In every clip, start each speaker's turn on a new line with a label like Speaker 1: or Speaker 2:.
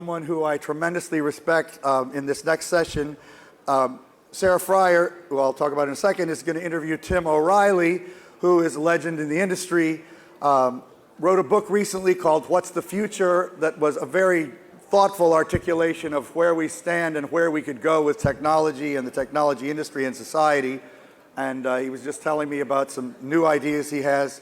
Speaker 1: Someone who I tremendously respect in this next session. Sarah Friar, who I'll talk about in a second, is going to interview Tim O'Reilly, who is a legend in the industry. Wrote a book recently called What's the Future that was a very thoughtful articulation of where we stand and where we could go with technology and the technology industry and society. And he was just telling me about some new ideas he has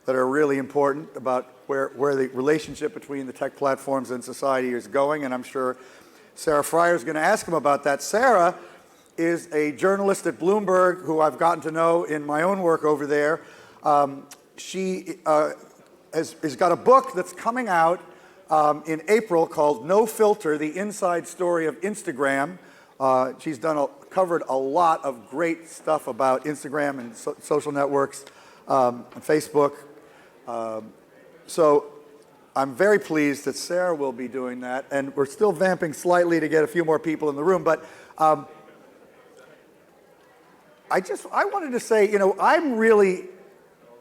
Speaker 1: that are really important about where the relationship between the tech platforms and society is going, and I'm sure Sarah Friar is going to ask him about that. Sarah is a journalist at Bloomberg who I've gotten to know in my own work over there. She has got a book that's coming out in April called No Filter, The Inside Story of Instagram. She's covered a lot of great stuff about Instagram and social networks and Facebook. So I'm very pleased that Sarah will be doing that, and we're still vamping slightly to get a few more people in the room, but I wanted to say,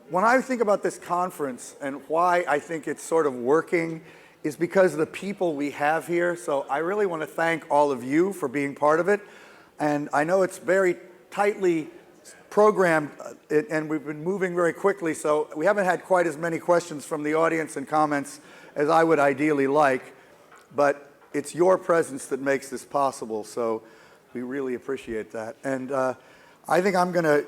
Speaker 1: when I think about this conference and why I think it's sort of working is because of the people we have here. So I really want to thank all of you for being part of it. And I know it's very tightly programmed, and we've been moving very quickly, so we haven't had quite as many questions from the audience and comments as I would ideally like, but it's your presence that makes this possible, so we really appreciate that. And I think I'm going to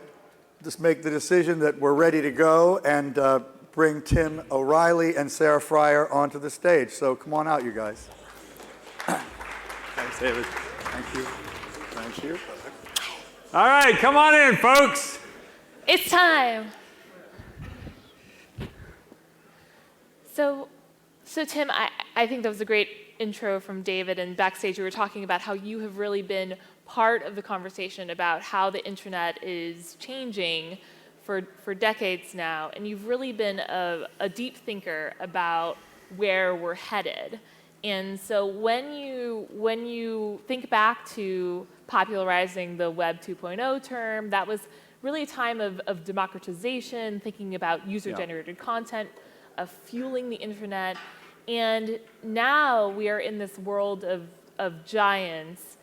Speaker 1: just make the decision that we're ready to go and bring Tim O'Reilly and Sarah Friar onto the stage. So come on out, you guys.
Speaker 2: Thanks, David.
Speaker 1: Thank you. Thank you.
Speaker 2: All right, come on in, folks.
Speaker 3: It's time. So Tim, I think that was a great intro from David, and backstage we were talking about how you have really been part of the conversation about how the internet is changing for decades now, and you've really been a deep thinker about where we're headed. And so when you think back to popularizing the Web 2.0 term, that was really a time of democratization, thinking about user-generated content, of fueling the internet. And now we are in this world of giants.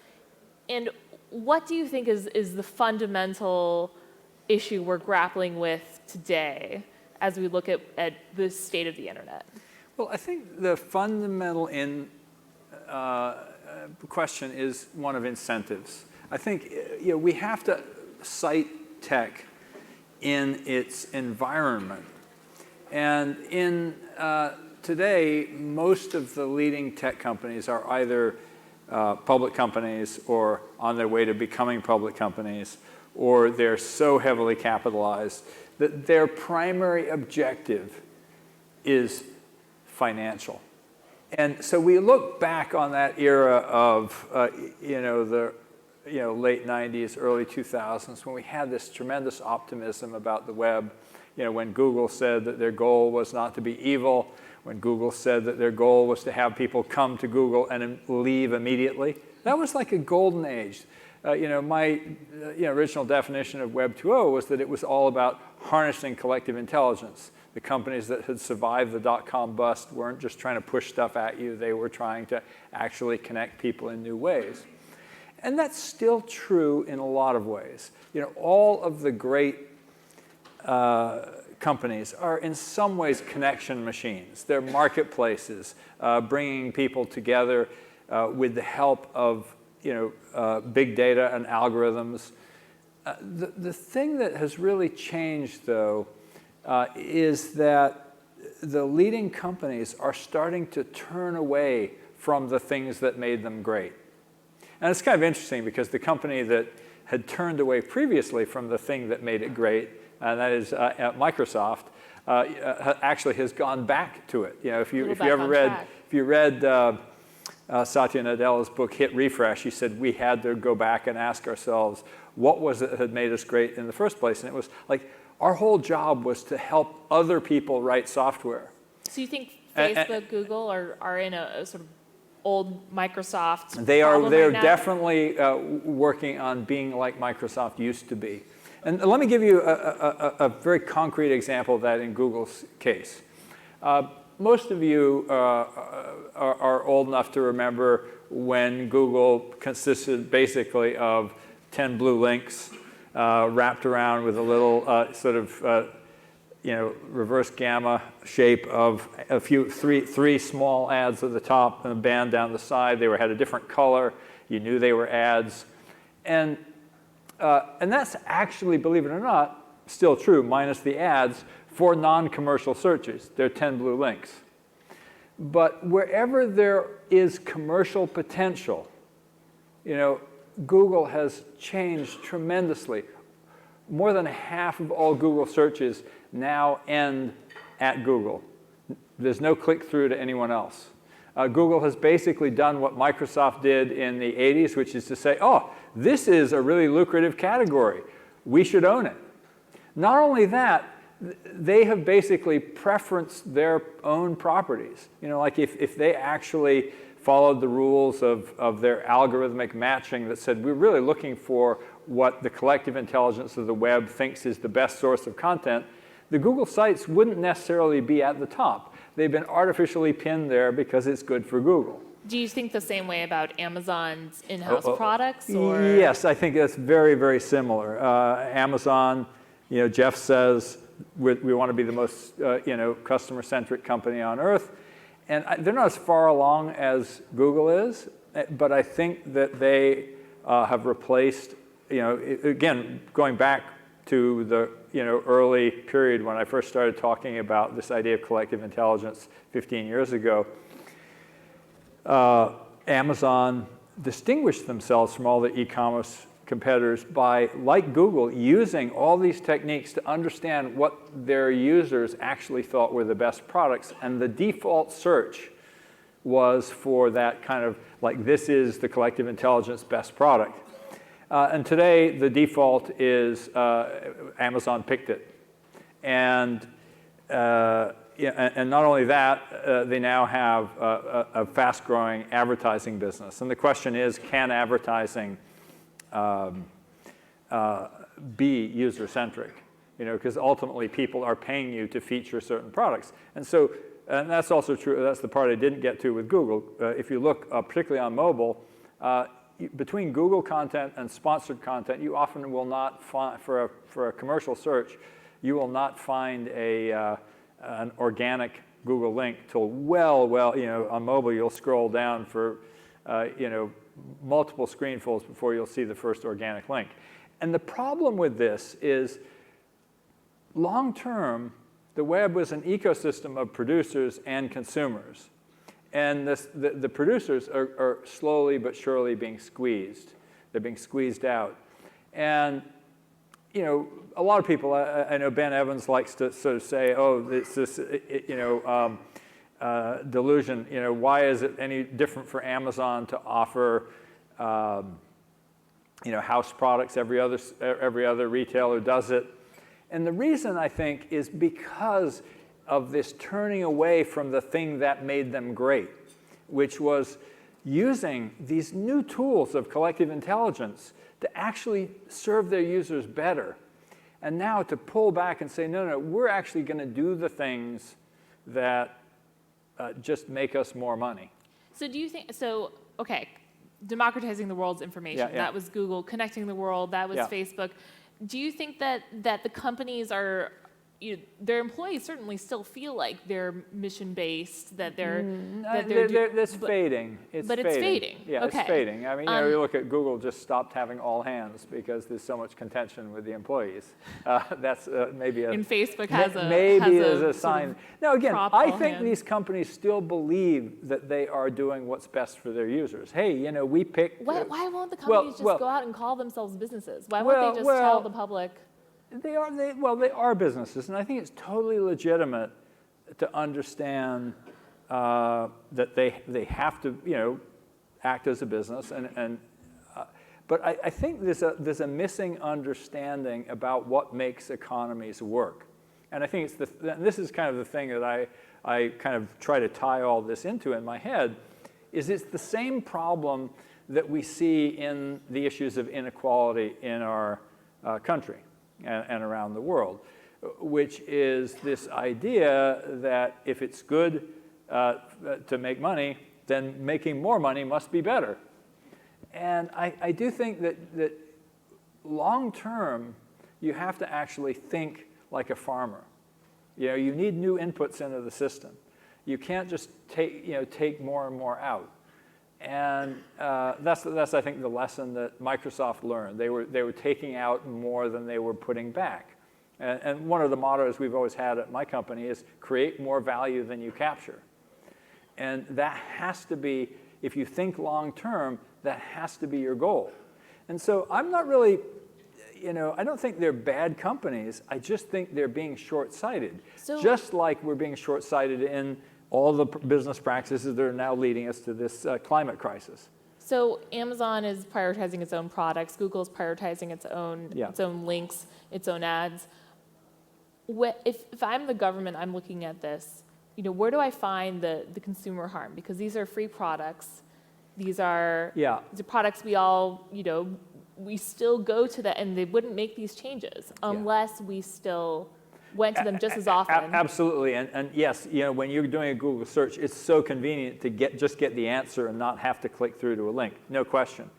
Speaker 3: And what do you think is the fundamental issue we're grappling with today as we look at the state of the internet?
Speaker 2: Well, I think the fundamental question is one of incentives. I think we have to cite tech in its environment. And today, most of the leading tech companies are either public companies or on their way to becoming public companies, or they're so heavily capitalized that their primary objective is financial. And so we look back on that era of the late 90s, early 2000s, when we had this tremendous optimism about the web. When Google said that their goal was not to be evil, when Google said that their goal was to have people come to Google and leave immediately. That was like a golden age. My original definition of Web 2.0 was that it was all about harnessing collective intelligence. The companies that had survived the dot-com bust weren't just trying to push stuff at you. They were trying to actually connect people in new ways. And that's still true in a lot of ways. All of the great companies are in some ways connection machines. They're marketplaces, bringing people together with the help of big data and algorithms. The thing that has really changed, though, is that the leading companies are starting to turn away from the things that made them great. And it's kind of interesting because the company that had turned away previously from the thing that made it great, and that is Microsoft, actually has gone back to it. If you read Satya Nadella's book Hit Refresh, he said we had to go back and ask ourselves what was it that had made us great in the first place, and it was like our whole job was to help other people write software.
Speaker 3: So you think Facebook, Google are in a sort of old Microsoft
Speaker 2: They're definitely working on being like Microsoft used to be. And let me give you a very concrete example of that in Google's case. most of you are old enough to remember when Google consisted basically of 10 blue links wrapped around with a little sort of reverse gamma shape of three small ads at the top and a band down the side. They had a different color. You knew they were ads. And that's actually, believe it or not, still true, minus the ads, for non-commercial searches. They're 10 blue links. But wherever there is commercial potential, Google has changed tremendously. More than half of all Google searches now end at Google. There's no click-through to anyone else. Google has basically done what Microsoft did in the 80s, which is to say, oh, this is a really lucrative category. We should own it. Not only that, they have basically preferenced their own properties. Like if they actually followed the rules of their algorithmic matching that said, we're really looking for what the collective intelligence of the web thinks is the best source of content, the Google sites wouldn't necessarily be at the top. They've been artificially pinned there because it's good for Google.
Speaker 3: Do you think the same way about Amazon's in-house products? Or?
Speaker 2: Yes, I think that's very, very similar. Amazon, Jeff says, we want to be the most customer-centric company on earth. And they're not as far along as Google is, but I think that they have replaced, again, going back to the early period when I first started talking about this idea of collective intelligence 15 years ago, Amazon distinguished themselves from all the e-commerce competitors by, like Google, using all these techniques to understand what their users actually thought were the best products. And the default search was for that kind of, like, this is the collective intelligence best product. And today, the default is Amazon picked it. And not only that, they now have a fast-growing advertising business. And the question is, can advertising be user-centric? Because ultimately, people are paying you to feature certain products. And so, and that's also true. That's the part I didn't get to with Google. If you look particularly on mobile, between Google content and sponsored content, you often will not find, for a commercial search, you will not find an organic Google link till well, on mobile you'll scroll down for, multiple screenfuls before you'll see the first organic link. And the problem with this is, long term, the web was an ecosystem of producers and consumers. And the producers are slowly but surely being squeezed. They're being squeezed out. And a lot of people, I know Ben Evans likes to sort of say, oh, it's this delusion. Why is it any different for Amazon to offer house products? Every other retailer does it. And the reason, I think, is because of this turning away from the thing that made them great, which was using these new tools of collective intelligence to actually serve their users better. And now to pull back and say, no, we're actually going to do the things that just make us more money.
Speaker 3: So do you think, okay, democratizing the world's information, that was Google. Connecting the world, that was Facebook. Do you think that the companies are, their employees certainly still feel like they're mission-based, that they're...
Speaker 2: It's fading.
Speaker 3: It's fading.
Speaker 2: Yeah,
Speaker 3: okay.
Speaker 2: It's fading. I mean, you look at Google just stopped having all hands because there's so much contention with the employees. That's maybe a...
Speaker 3: And Facebook has
Speaker 2: a sign. Now, again, I think
Speaker 3: hand.
Speaker 2: these companies still believe that they are doing what's best for their users. Hey, we pick...
Speaker 3: Why won't the companies just go out and call themselves businesses? Why won't they just tell the public...
Speaker 2: They are businesses, and I think it's totally legitimate to understand that they have to, act as a business. But I think there's a missing understanding about what makes economies work, and I think this is kind of the thing that I kind of try to tie all this into in my head, is it's the same problem that we see in the issues of inequality in our country and around the world. which is this idea that if it's good to make money, then making more money must be better. And I do think that long term, you have to actually think like a farmer. You need new inputs into the system. You can't just take more and more out. And that's I think the lesson that Microsoft learned. They were taking out more than they were putting back. And one of the mottos we've always had at my company is create more value than you capture. And that has to be, if you think long term, that has to be your goal. And so I'm not really, I don't think they're bad companies. I just think they're being short-sighted.
Speaker 3: So,
Speaker 2: just like we're being short-sighted in all the business practices that are now leading us to this climate crisis.
Speaker 3: So Amazon is prioritizing its own products. Google's prioritizing its own links, its own ads. If I'm the government, I'm looking at this. Where do I find the consumer harm? Because these are free products. These are products we all, we still go to that, and they wouldn't make these changes unless we still went to them just as often.
Speaker 2: Absolutely, and yes, when you're doing a Google search, it's so convenient to just get the answer and not have to click through to a link, no question.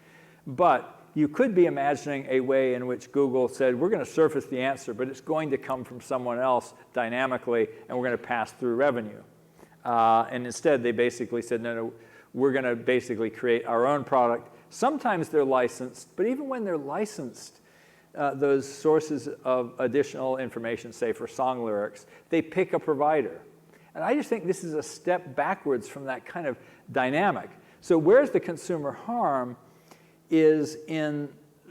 Speaker 2: But you could be imagining a way in which Google said, we're going to surface the answer, but it's going to come from someone else dynamically, and we're going to pass through revenue. And instead, they basically said, no, we're going to basically create our own product. Sometimes they're licensed, but even when they're licensed, those sources of additional information, say for song lyrics, they pick a provider. And I just think this is a step backwards from that kind of dynamic. So where's the consumer harm is in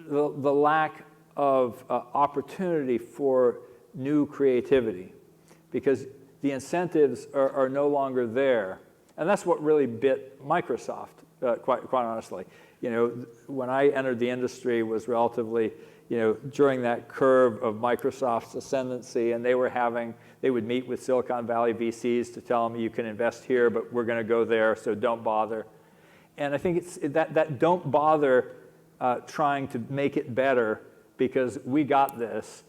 Speaker 2: the lack of opportunity for new creativity, because the incentives are no longer there. And that's what really bit Microsoft, quite honestly. When I entered the industry was relatively, during that curve of Microsoft's ascendancy, and they would meet with Silicon Valley VCs to tell them, you can invest here, but we're going to go there, so don't bother. And I think it's that don't bother trying to make it better because we got this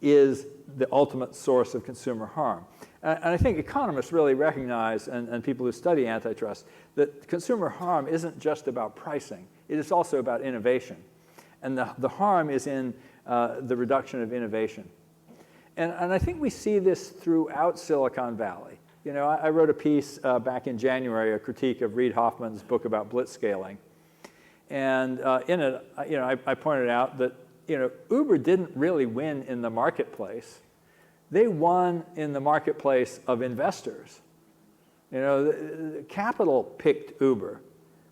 Speaker 2: is the ultimate source of consumer harm. And I think economists really recognize, and people who study antitrust, that consumer harm isn't just about pricing. It is also about innovation. And the harm is in the reduction of innovation. And I think we see this throughout Silicon Valley. I wrote a piece back in January, a critique of Reid Hoffman's book about blitzscaling. And in it, I pointed out that, Uber didn't really win in the marketplace. They won in the marketplace of investors. The capital picked Uber.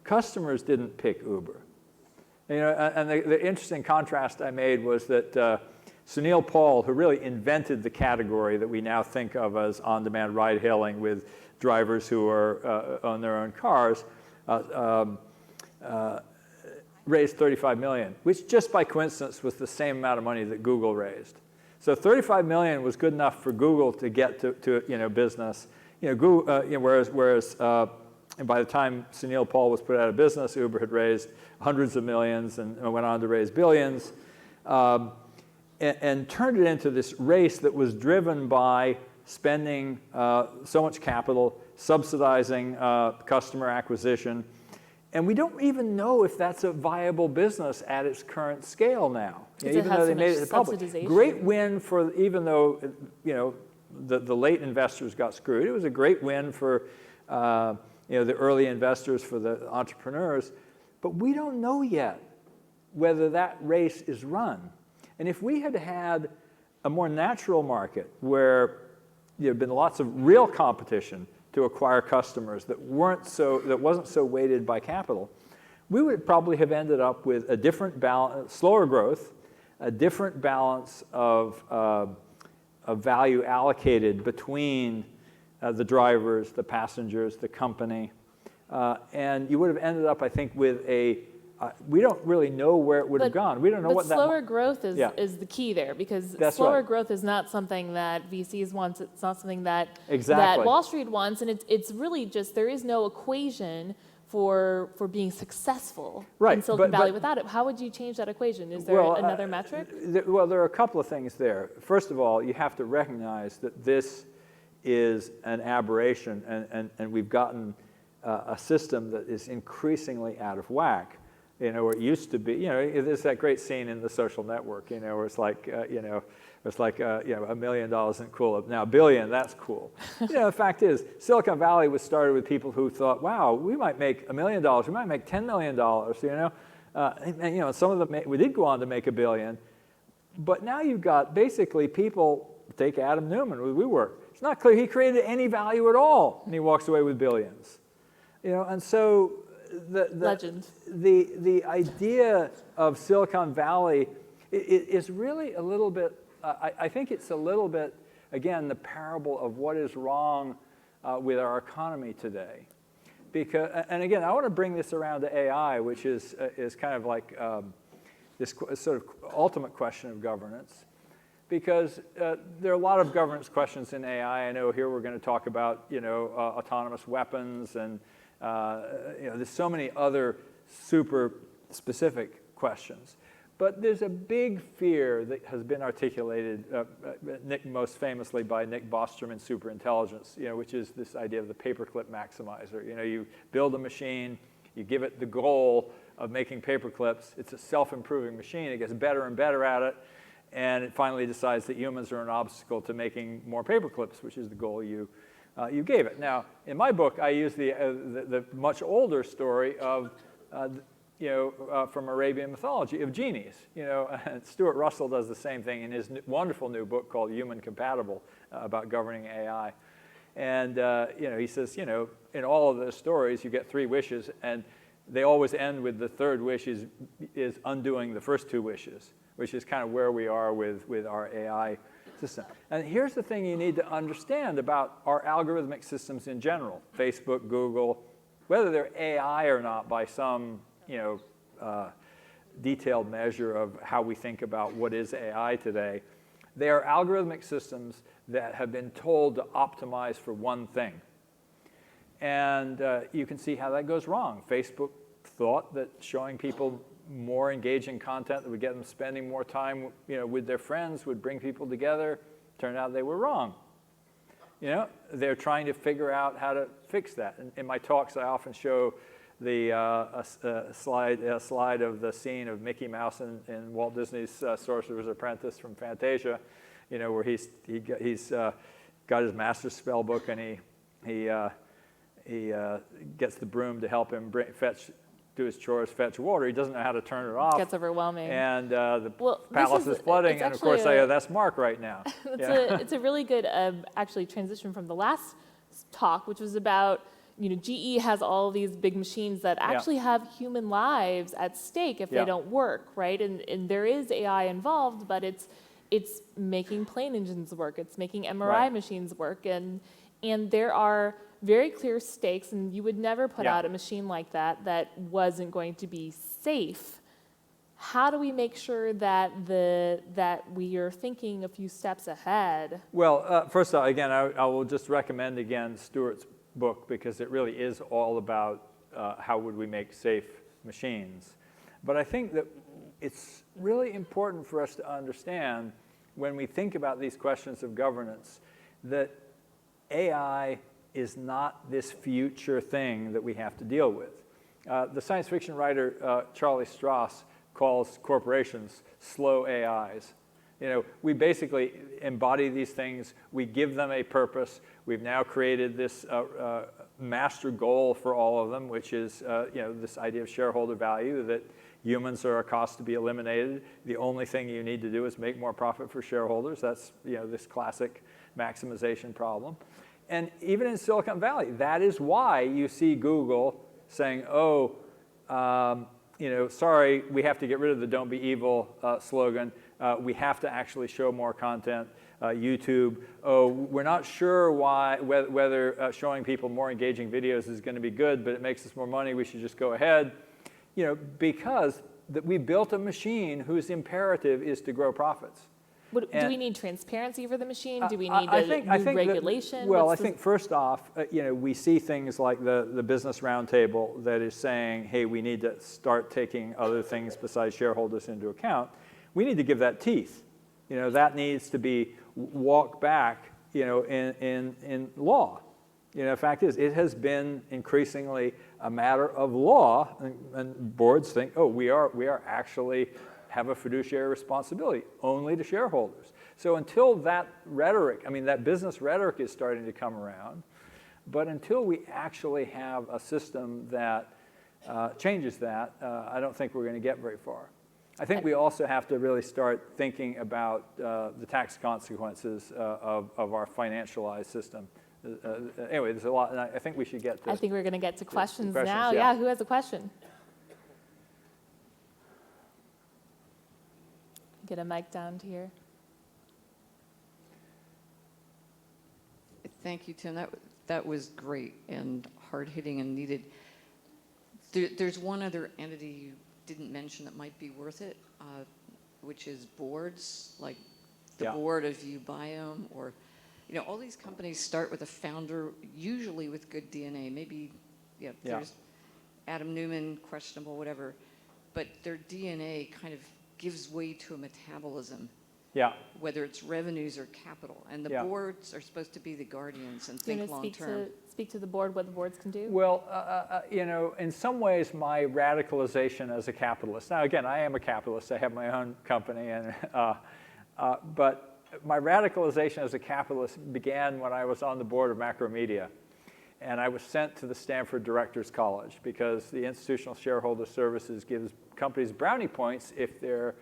Speaker 2: Customers didn't pick Uber. And the interesting contrast I made was that Sunil Paul, who really invented the category that we now think of as on-demand ride-hailing with drivers who are on their own cars, raised $35 million, which just by coincidence was the same amount of money that Google raised. So $35 million was good enough for Google to get to business. Google, whereas by the time Sunil Paul was put out of business, Uber had raised hundreds of millions and went on to raise billions, and turned it into this race that was driven by spending so much capital, subsidizing customer acquisition. And we don't even know if that's a viable business at its current scale now, even though they made it public. Great win for, even though the late investors got screwed. It was a great win for the early investors, for the entrepreneurs. But we don't know yet whether that race is run. And if we had had a more natural market where there had been lots of real competition to acquire customers that wasn't so weighted by capital, we would probably have ended up with a different balance, slower growth, a different balance of value allocated between the drivers, the passengers, the company, and you would have ended up, I think, with we don't really know where it would have gone. We don't know what that.
Speaker 3: But slower growth is the key there, because slower growth is not something that VCs want. It's not something that Wall Street wants, and it's really just there is no equation for being successful
Speaker 2: Right,
Speaker 3: in Silicon
Speaker 2: but-
Speaker 3: Valley
Speaker 2: but-
Speaker 3: without it? How would you change that equation? Is there another metric?
Speaker 2: Well, there are a couple of things there. First of all, you have to recognize that this is an aberration, and we've gotten a system that is increasingly out of whack. Where it used to be, there's that great scene in The Social Network, where it's like, $1 million isn't cool. Now, $1 billion, that's cool. The fact is, Silicon Valley was started with people who thought, wow, we might make $1 million, we might make $10 million, and some of them, we did go on to make $1 billion. But now you've got basically people, take Adam Newman with WeWork. It's not clear he created any value at all, and he walks away with billions. And so
Speaker 3: Legend.
Speaker 2: the idea of Silicon Valley is really a little bit, I think it's a little bit, again, the parable of what is wrong with our economy today. Because, and again, I want to bring this around to AI, which is kind of like this sort of ultimate question of governance. Because there are a lot of governance questions in AI. I know here we're going to talk about, autonomous weapons and there's so many other super specific questions. But there's a big fear that has been articulated, most famously by Nick Bostrom in Superintelligence, which is this idea of the paperclip maximizer. You build a machine, you give it the goal of making paperclips. It's a self-improving machine. It gets better and better at it. And it finally decides that humans are an obstacle to making more paperclips, which is the goal you gave it. Now, in my book, I use the much older story of, from Arabian mythology of genies. And Stuart Russell does the same thing in his wonderful new book called Human Compatible about governing AI. And he says, in all of those stories, you get 3 wishes, and they always end with the third wish is undoing the first 2 wishes, which is kind of where we are with our AI system. And here's the thing you need to understand about our algorithmic systems in general, Facebook, Google, whether they're AI or not by some detailed measure of how we think about what is AI today, they are algorithmic systems that have been told to optimize for one thing. And you can see how that goes wrong. Facebook thought that showing people more engaging content that would get them spending more time with their friends would bring people together. Turned out they were wrong. They're trying to figure out how to fix that. In my talks, I often show the slide of the scene of Mickey Mouse in Walt Disney's Sorcerer's Apprentice from Fantasia, where he's got his master's spell book and he gets the broom to help him do his chores, fetch water. He doesn't know how to turn it off.
Speaker 3: Gets overwhelming.
Speaker 2: And the palace is flooding, and of course, that's Mark right now.
Speaker 3: It's a really good, actually, transition from the last talk, which was about, GE has all these big machines that actually have human lives at stake if they don't work, right? And there is AI involved, but it's making plane engines work. It's making MRI machines work, and there are very clear stakes, and you would never put out a machine like that wasn't going to be safe. How do we make sure that we are thinking a few steps ahead?
Speaker 2: Well, first of all, again, I will just recommend again Stuart's book, because it really is all about how would we make safe machines. But I think that it's really important for us to understand when we think about these questions of governance that AI is not this future thing that we have to deal with. The science fiction writer Charlie Strauss calls corporations slow AIs. We basically embody these things. We give them a purpose. We've now created this master goal for all of them, which is this idea of shareholder value, that humans are a cost to be eliminated. The only thing you need to do is make more profit for shareholders. That's this classic maximization problem. And even in Silicon Valley, that is why you see Google saying, sorry, we have to get rid of the "Don't be evil" slogan. We have to actually show more content. YouTube, we're not sure whether showing people more engaging videos is going to be good, but it makes us more money. We should just go ahead. Because we built a machine whose imperative is to grow profits.
Speaker 3: Do we need transparency for the machine? Do we need
Speaker 2: I
Speaker 3: a
Speaker 2: think
Speaker 3: new
Speaker 2: that-
Speaker 3: regulation?
Speaker 2: well,
Speaker 3: What's
Speaker 2: I think first off, we see things like the Business Roundtable that is saying, hey, we need to start taking other things besides shareholders into account. We need to give that teeth. That needs to be walked back, in law. The fact is, it has been increasingly a matter of law, and boards think, oh, we are actually have a fiduciary responsibility only to shareholders. So until that rhetoric, that business rhetoric is starting to come around, but until we actually have a system that changes that, I don't think we're going to get very far. I think we also have to really start thinking about the tax consequences of our financialized system. Anyway, there's a lot, and I think we should get to
Speaker 3: I think we're going to get to questions
Speaker 2: questions,
Speaker 3: now.
Speaker 2: yeah.
Speaker 3: Yeah, who has a question? Get a mic down to here.
Speaker 4: Thank you, Tim. That was great and hard-hitting and needed. There's one other entity you didn't mention that might be worth it, which is boards, like the
Speaker 2: Yeah.
Speaker 4: board of Ubiome, or all these companies start with a founder, usually with good DNA. Maybe, there's Adam Newman, questionable, whatever, but their DNA kind of gives way to a metabolism.
Speaker 2: Yeah.
Speaker 4: Whether it's revenues or capital. And the
Speaker 2: Yeah.
Speaker 4: boards are supposed to be the guardians and
Speaker 3: Do you
Speaker 4: think
Speaker 3: want
Speaker 4: long
Speaker 3: to
Speaker 4: term.
Speaker 3: speak to the board, what the boards can do?
Speaker 2: Well, in some ways, my radicalization as a capitalist. Now, again, I am a capitalist. I have my own company, and but my radicalization as a capitalist began when I was on the board of Macromedia, and I was sent to the Stanford Directors College because the Institutional Shareholder Services gives companies brownie points if their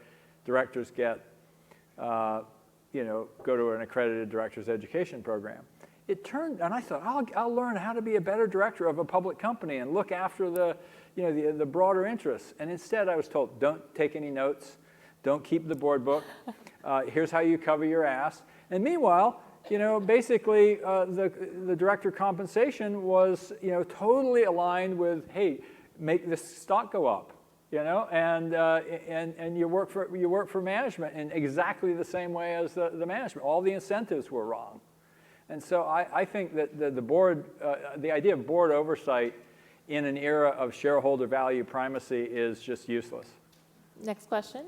Speaker 2: directors get go to an accredited director's education program. And I thought, I'll learn how to be a better director of a public company and look after the broader interests. And instead, I was told, don't take any notes, don't keep the board book. Here's how you cover your ass. And meanwhile, basically, the director compensation was, totally aligned with, hey, make this stock go up. And you work for management in exactly the same way as the management. All the incentives were wrong, and so I think that the board, the idea of board oversight in an era of shareholder value primacy is just useless.
Speaker 3: Next question.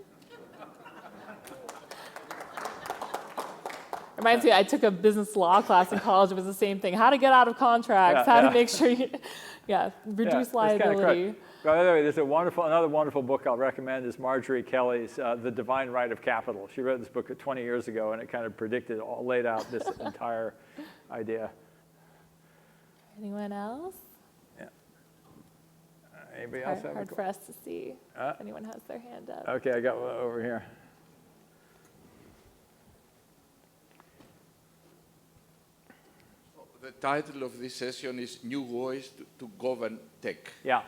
Speaker 3: Reminds me, I took a business law class in college. It was the same thing. How to get out of contracts, how to make sure you, reduce liability.
Speaker 2: By the way, there's another wonderful book I'll recommend is Marjorie Kelly's The Divine Right of Capital. She wrote this book 20 years ago, and it kind of laid out this entire idea.
Speaker 3: Anyone else?
Speaker 2: Yeah. Anybody else have a
Speaker 3: Hard
Speaker 2: question?
Speaker 3: for us to see if anyone has their hand up.
Speaker 2: Okay, I got one over here.
Speaker 5: The title of this session is New Ways to Govern Tech.
Speaker 2: Yeah.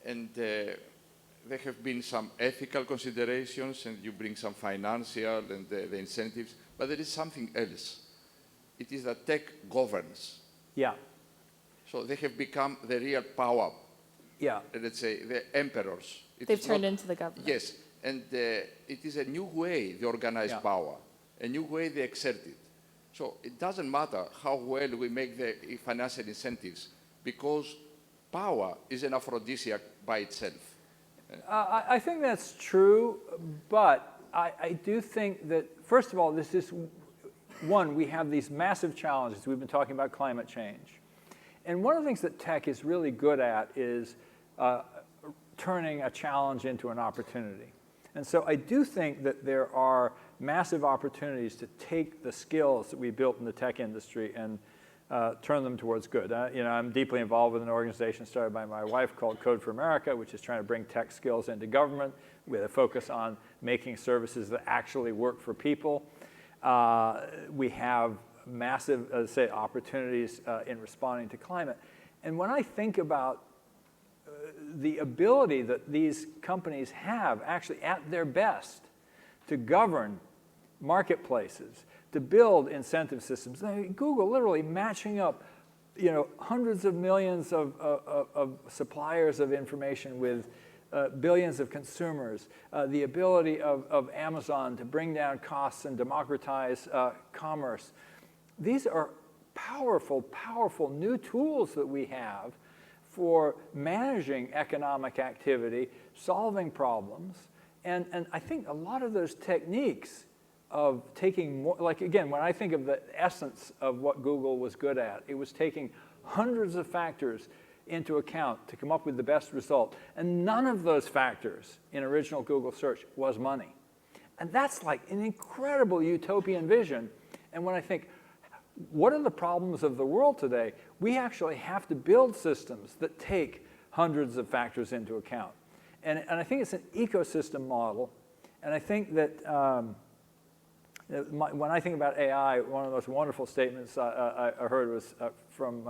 Speaker 5: And there have been some ethical considerations, and you bring some financial and the incentives, but there is something else. It is that tech governs.
Speaker 2: Yeah.
Speaker 5: So they have become the real power,
Speaker 2: Yeah.
Speaker 5: let's say, the emperors.
Speaker 3: They've turned into the government.
Speaker 5: Yes, and it is a new way they organize power, a new way they exert it. So it doesn't matter how well we make the financial incentives, because power is an aphrodisiac by itself.
Speaker 2: I think that's true, but I do think that, first of all, this is, one, we have these massive challenges. We've been talking about climate change. And one of the things that tech is really good at is turning a challenge into an opportunity. And so I do think that there are massive opportunities to take the skills that we built in the tech industry and turn them towards good. I'm deeply involved with an organization started by my wife called Code for America, which is trying to bring tech skills into government with a focus on making services that actually work for people. We have massive, opportunities in responding to climate. And when I think about the ability that these companies have actually at their best to govern marketplaces, to build incentive systems. Google literally matching up, hundreds of millions of suppliers of information with billions of consumers, the ability of Amazon to bring down costs and democratize commerce. These are powerful, powerful new tools that we have for managing economic activity, solving problems. And I think a lot of those techniques of taking more, like again, when I think of the essence of what Google was good at, it was taking hundreds of factors into account to come up with the best result. And none of those factors in original Google search was money. And that's like an incredible utopian vision. And when I think, what are the problems of the world today? We actually have to build systems that take hundreds of factors into account. And I think it's an ecosystem model. And I think that when I think about AI, one of the most wonderful statements I heard was from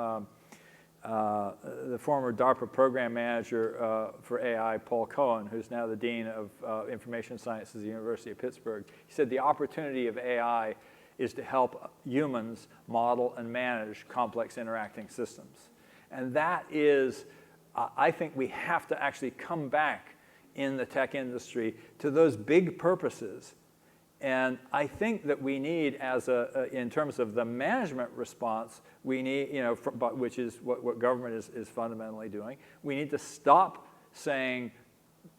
Speaker 2: the former DARPA program manager for AI, Paul Cohen, who's now the Dean of Information Sciences at the University of Pittsburgh. He said the opportunity of AI is to help humans model and manage complex interacting systems. And that is, I think we have to actually come back in the tech industry to those big purposes. And I think that we need, in terms of the management response, we need, which is what government is fundamentally doing, we need to stop saying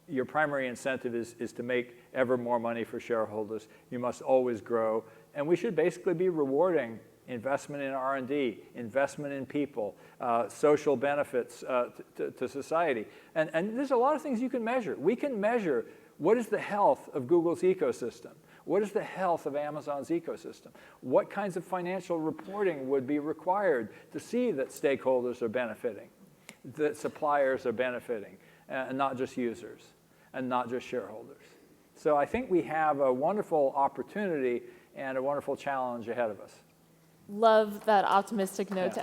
Speaker 2: your primary incentive is to make ever more money for shareholders. You must always grow. And we should basically be rewarding investment in R&D, investment in people, social benefits to society. And there's a lot of things you can measure. We can measure what is the health of Google's ecosystem. What is the health of Amazon's ecosystem? What kinds of financial reporting would be required to see that stakeholders are benefiting, that suppliers are benefiting, and not just users, and not just shareholders? So I think we have a wonderful opportunity and a wonderful challenge ahead of us.
Speaker 3: Love that optimistic note to